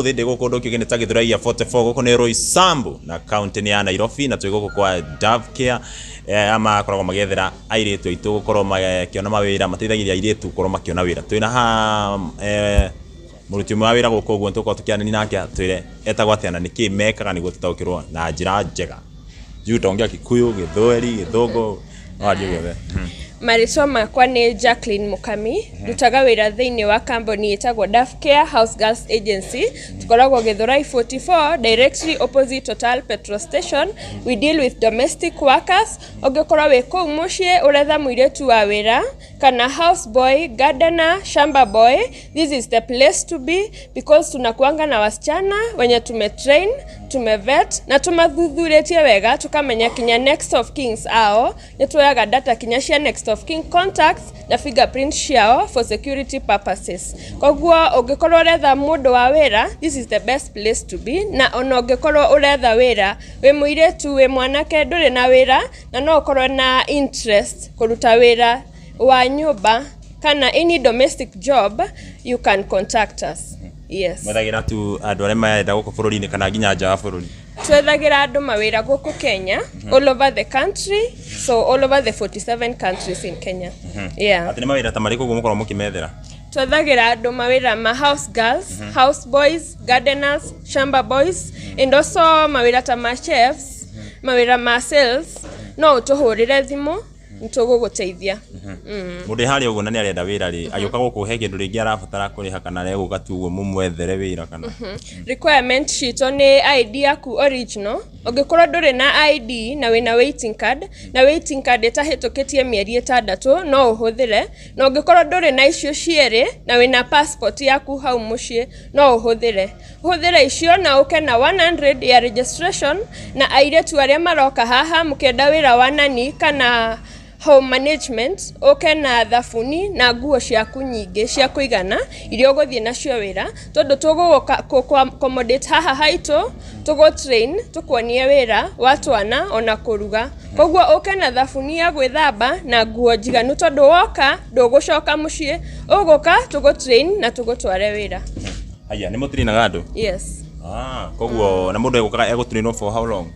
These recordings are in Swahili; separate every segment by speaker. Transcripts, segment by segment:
Speaker 1: Thinde guku ndu kiugene ta Githurai 44 guku ni Roysambu na county ni ya Nairobi na twiguku kwa Dove Care ama koragwo magethera Airitu aitu gukorwo makiona mawira mateithagiria Airitu gukorwo makiona wira twina ha muruti mwa wira guku guo ntuko tukianani nake twire etagwo atia na niki mekaga niguo tutaukirwo na njira njega juta ongea Kikuyu Githweri Githungu adio gebe
Speaker 2: Mariswa makwa ni Jacqueline Mukami dutaga wira thiini wa Kambuni etagwo Dove Care House Girls Agency tukoragwo Githurai 44 directly opposite Total petrol station. We deal with domestic workers ogekorwa we ko mucie uretha muiretu wa wira kana house boy gardener shamba boy. This is the place to be because tunakuanga na wasichana wenye tumetrain tumevet na tumathuthuretie wega tukamenya kinya next of kings ao nituyaga data kinya cia next of king contacts na fingerprint ciao for security purposes. Koguo ungikorwo uretha mundu wa wira, this is the best place to be. Na ona ungikorwo uretha wira we muiretu we mwanake nduri na wira na no ukorwo na interest kuruta wira wa nyumba kana any domestic job, you can contact us. Yes.
Speaker 1: Mwethagira tu andu arĩa marenda guku bururi-ini kana nginya nja wa bururi.
Speaker 2: Twethagira andu mawira guku Kenya, all over the country, so all over the 47 countries in Kenya. Yeah.
Speaker 1: Ati ni mawira ta mariku gukorwo mukimethera.
Speaker 2: Twethagira andu mawira ma house girls, house boys, gardeners, shamba boys, and also mawira ta ma chefs, mawira ma sales, no utuhurire thimu ntuguguteithia.
Speaker 1: Mundu hari uguo na ni arenda wira ri agiuka guku he kindu ringi arabatara kuriha kana rego gatugo mumwethere wira kana
Speaker 2: requirement sheet ni ID yaku original ungikorwo nduri na ID na wina waiting card na waiting card etahitukitie mieri 6 no uhuthire na ungikorwo nduri na icio ciere na wina passport yaku hau mucie no uhuthire icio na uke na 100 ya registration na airetu aria maroka haha mukenda wira wa nani kana home management okay na thafuni na nguo ciaku nyingi cia kuigana iria uguthie nacio wira tondu tuguka accommodate haha haitu tugo train tukwonie wira watwana ona kuruga koguo okay na thafuni ya gwithamba na nguo njiganu tondu woka ndugucoka mucie uguka tugo train na tugutware wira.
Speaker 1: Aya ni mutrinaga andu?
Speaker 2: Yes.
Speaker 1: Koguo na mundu egutrainwo for how long?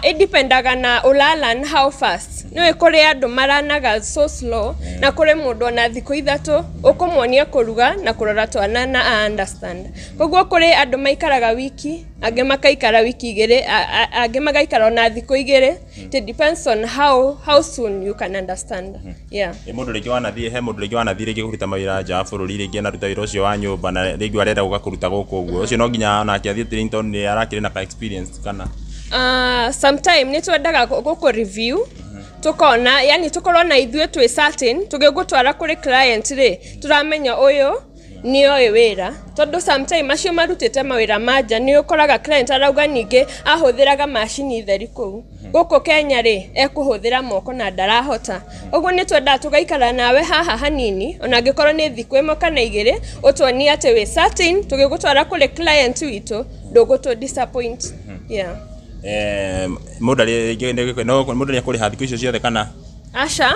Speaker 2: It dependaga na ulalan how fast. Niwe kuri andu maranaga so slow na kuri mundu na thiku 3 ukumwonia kuruga na kurora twana na understand. Koguo kuri andu maikaraga wiki, ange makaikara wiki 2, ange magaikara na thiku 2. It depends on how soon you can understand. Yeah.
Speaker 1: Mundu ringi wanathie he mundu ringi wanathie ringi kuruta mawira nja bururi ringi na ruta wira ucio wa nyumba na ringi arenda gukaruta guku uguo. Ucio no nginya ona akiathie Trinton ni arakire na experience kana
Speaker 2: sometime nitwendaga guku review tukona yani tukorwo na ithue twi certain tugigutwara kuri client ri turamenya uyu ni oyo wira tondu sometime acio marutite mawira manja ni ukoraga client arauga ningi ahuthiraga machine theri kuu guku Kenya ri ekuhuthira moko na ndarahota uguo nitwenda tugaikara nawe haha hanini ona ngikorwo ni thiku 1 kana 2 utwonie ati wi certain tugigutwara kuri client witu ndugutu disappoint. Yeah.
Speaker 1: Mundu ni akuri hathiku icio ciothe kana
Speaker 2: Asha,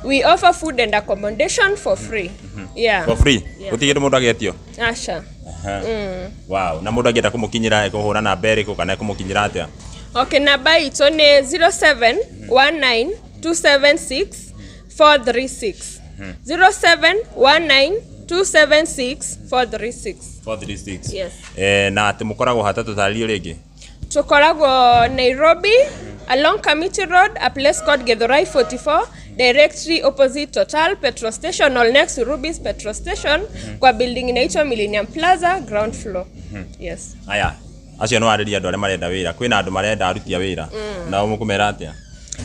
Speaker 2: we offer food and accommodation for free. Yeah.
Speaker 1: For free? Utigire mundu agetio?
Speaker 2: Asha.
Speaker 1: Wow, na mundu ageta kumukinyira kuhura na mbere ko kana kumukinyira atia?
Speaker 2: Okay, namba ito ni 0719276436. 0719276436. Yes.
Speaker 1: Na tumukoragwo hatatu thalio ringi?
Speaker 2: Tukoragwo Nairobi along Committee Road, a place called Githurai 44, directly opposite Total petrol station or next to Ruby's petrol station, kwa building inaitwa Millennium Plaza ground floor. Yes.
Speaker 1: Aya, acio no ariria andu aria marenda wira kwina andu marenda aruti a wira na mukumera atia?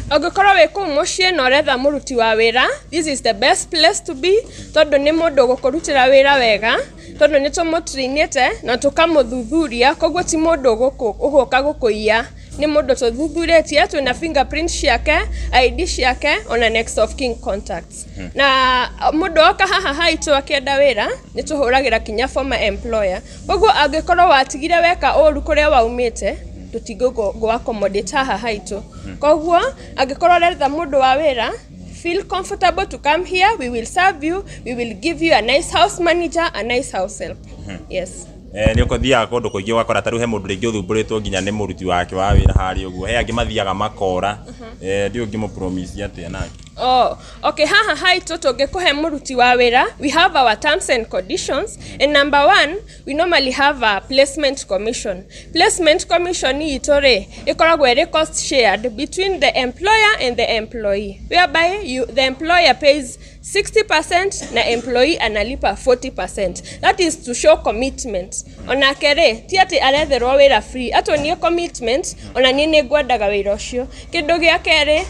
Speaker 2: Ogikorwo we ku mucie no retha muruti wa wira, this is the best place to be tondu ni mundu gukurutira wira wega tondu ni tumutrinite na tukamuthuthuria koguo ti mundu uguka gukuia ni mundu tuthuthuretie twina fingerprint ciake ID ciake ona next of king contacts na mundu oka haha haitu akienda wira ni tuhuragira kinya former employer koguo angikorwo watigire weka uru kuria waumite tutigo go accommodate haha haitu koguo angikorwo retha mundu wa wira feel comfortable to come here. We will serve you. We will give you a nice house manager, a nice house help. Yes.
Speaker 1: ni ukothia kundu kuingi wakora taru he mundu ringi uthumburitwo nginya ni muruti wake wa wira hari uguo he angi mathiaga makora ndio ngi mu promise atia nake.
Speaker 2: Oh, okay, haha haito tungekuhe muruti wa wira. We have our terms and conditions. And number 1, we normally have a placement commission. Placement commission ni itore ikoragwo iri cost shared between the employer and the employee, whereby the employer pays 60% na employee analipa 40%. That is to show commitment. Ona kere ti ati aretherwo wira free, atonie commitment ona nini ngwendaga wira ucio. Kindu gia kere,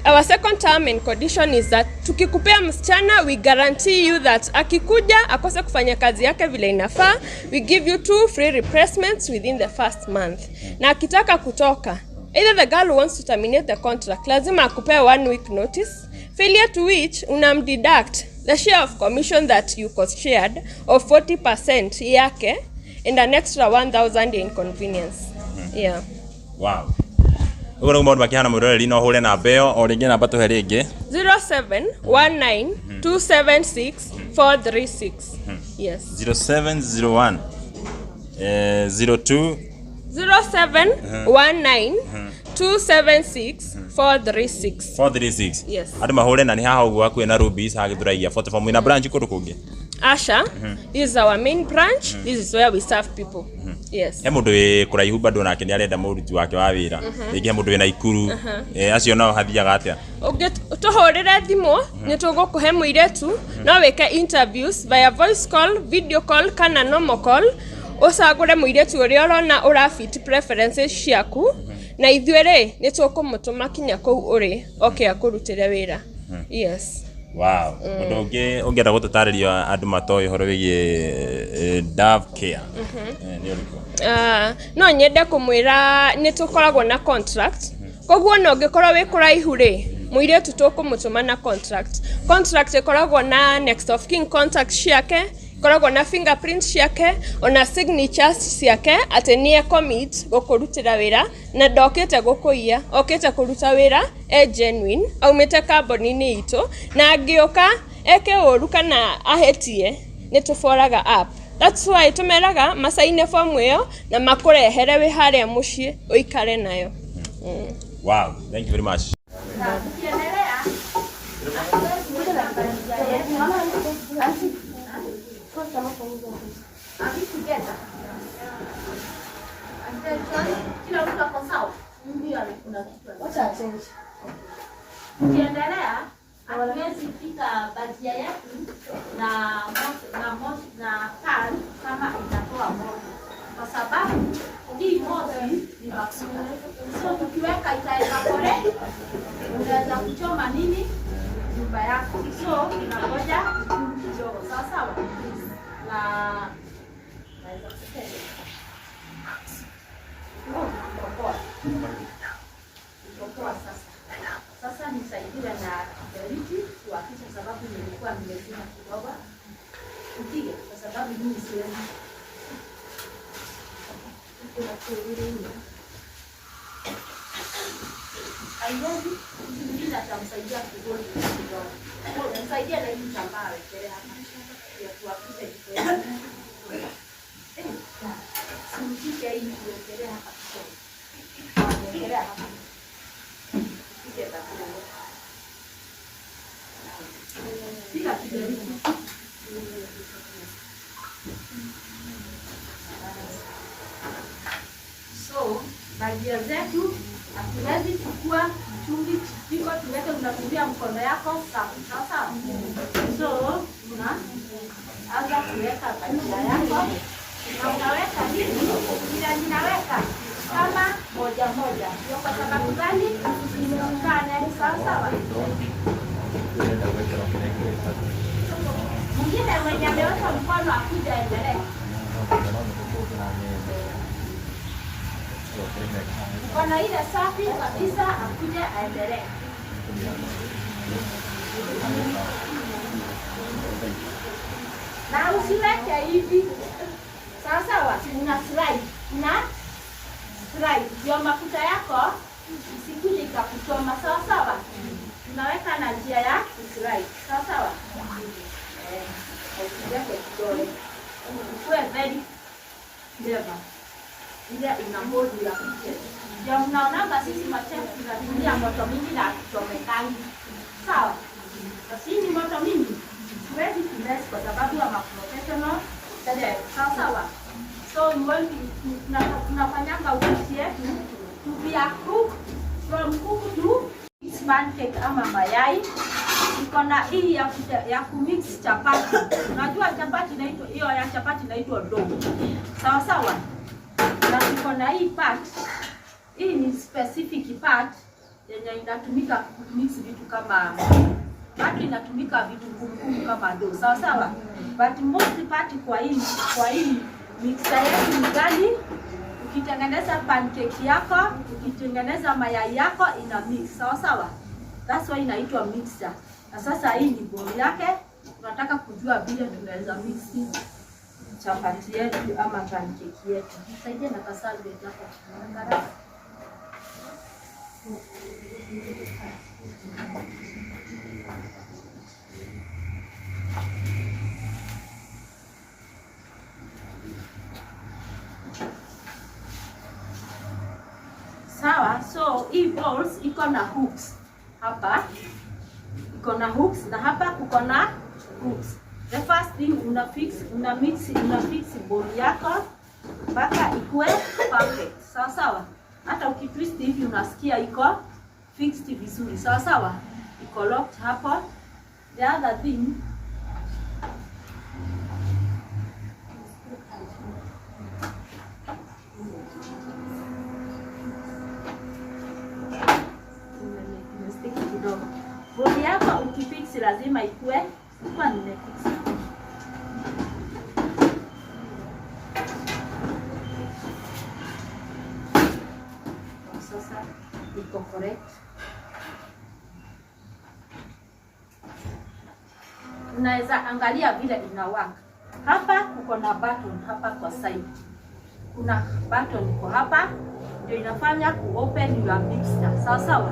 Speaker 2: our second term and condition is that tukikupea msichana, we guarantee you that akikuja akose kufanya kazi yake vile inafaa, we give you 2 free replacements within the first month. Na akitaka kutoka, either the girl wants to terminate the contract, lazima akupea 1 week notice, failure to which unamdeduct the share of commission that you cost shared of 40% yake and an extra 1,000 inconvenience. Yeah.
Speaker 1: Wow. Ugora umuntu bakihana muroreri no hore na beo o ringi namba tuhe ringi
Speaker 2: 0719276436. Yes.
Speaker 1: 0701 02
Speaker 2: 0719276436. Yes.
Speaker 1: Adi mahore na ni haha ugu waku na rubies hagithuragia 44 ina branch kudu kungi.
Speaker 2: Asha, this is our main branch. This is where we serve people. Yes.
Speaker 1: He mundu we kuraihu bado nake ni arenda muruti wake wa wira. Ringi he mundu we na ikuru. Acio no hathiaga atia.
Speaker 2: Tuhorere thimo ni tugukuhe muiretu no weke interviews via voice call, video call kana normal call. Usagure muiretu uri orona urafit preferences ciaku na ithuere ni tukumutuma kinya kou uri okay akurutire wira. Yes.
Speaker 1: Wow. Mundu ungenda gututariria andu matoy horo wigie Dove Care. Ni uriko.
Speaker 2: No nyende kumwira ni tukoragwo na contract. Koguo no ngikorwo wi kuraihu ri muiretu tukumutuma na contract. Contract ikoragwo na next of kin contact ciake, ikoragwo na fingerprint ciake, ona signatures ciake ati ni commit gukurutira wira na ndokite gukuia, okite kuruta wira genuine aumite kambuni ni itu na angioka eke uru kana ahetie ni tuforaga up. That's why tumeraga masaine form iyo na makurehere wi haria mucii uikare nayo.
Speaker 1: Wow, thank you very much.
Speaker 3: Ukiendelea hatuwezi pika bajia yetu na pan kama itatoa moto, kwa sababu hii moto ni mafuta. So tukiweka itaenda kore, unaweza kuchoma nini nyumba yako. So tunangoja kidogo sawa na naweza kusema sasa nisaidiwe na Airitu kuhakikisha, sababu nilikuwa nimezima kidogo Gutiga kwa sababu mimi siwezi aiwezi mimi natamsaidia kidogo kidogo, nisaidia na hii chambaa wekele hapa ya kuhakikisha kidogo simtike hii wekele hapa kidogo wekele hapa. So bajia zetu hatuwezi chukua chumvi kiko tuweke, unatumia mkono yako sawa. So unaanza kuweka bajia yako na unaweka hivi ila ninaweka kama moja moja. Ndio kwa sababu gani? Usikane sawa. Mwingine mwenye ameweka mkono akuja endelee. Mkono ile safi kabisa akuja aendelee. Na usiweke hivi. Sawa, una slide. Ndio mafuta yako isikuje ikakuchoma sawa. Tunaweka na njia ya slide sawa. Usiweke kidole. Uwe very flavor. Ile ina mold ya kitchen. Ndio mnaona sisi machefu tunatumia moto mingi na kuchomekani. Sawa? Lakini moto mingi siwezi kumess kwa sababu ya professional. Sawa. So tunafanyanga upishi yetu to be a cook from cook to pancake ama mayai. Iko na hii ya kumix chapati. Unajua chapati inaitwa hiyo ya chapati inaitwa dough. Sawa sawa. Na iko na hii part. Hii ni specific part yenye inatumika kumix vitu kama bado inatumika vitu ngumu kama dough. Sawa sawa. But most part kwa hii mixer yetu ni gani? Ukitengeneza pancake yako, ukitengeneza mayai yako ina mix. Sawa sawa. That's why inaitwa mixer. Na sasa hii ni bowl yake. Tunataka kujua vile tunaweza mix chapati yetu ama pancake yetu. Nisaidie na kasalve hapo. Sawa, so hii balls iko na hooks. Hapa iko na hooks na hapa kuko na hooks. The first thing una mix ball yako mpaka ikue perfect. Sawa sawa. Hata ukitwist hivi unasikia iko fixed vizuri. Sawa sawa. Iko locked hapa. The other thing bodi yako ukifix lazima ikue kwa nimefix. Sasa iko correct. Unaweza angalia vile ina work. Hapa kuko na button hapa kwa side. Kuna button iko hapa ndio inafanya ku open your mixer. Sawa sawa.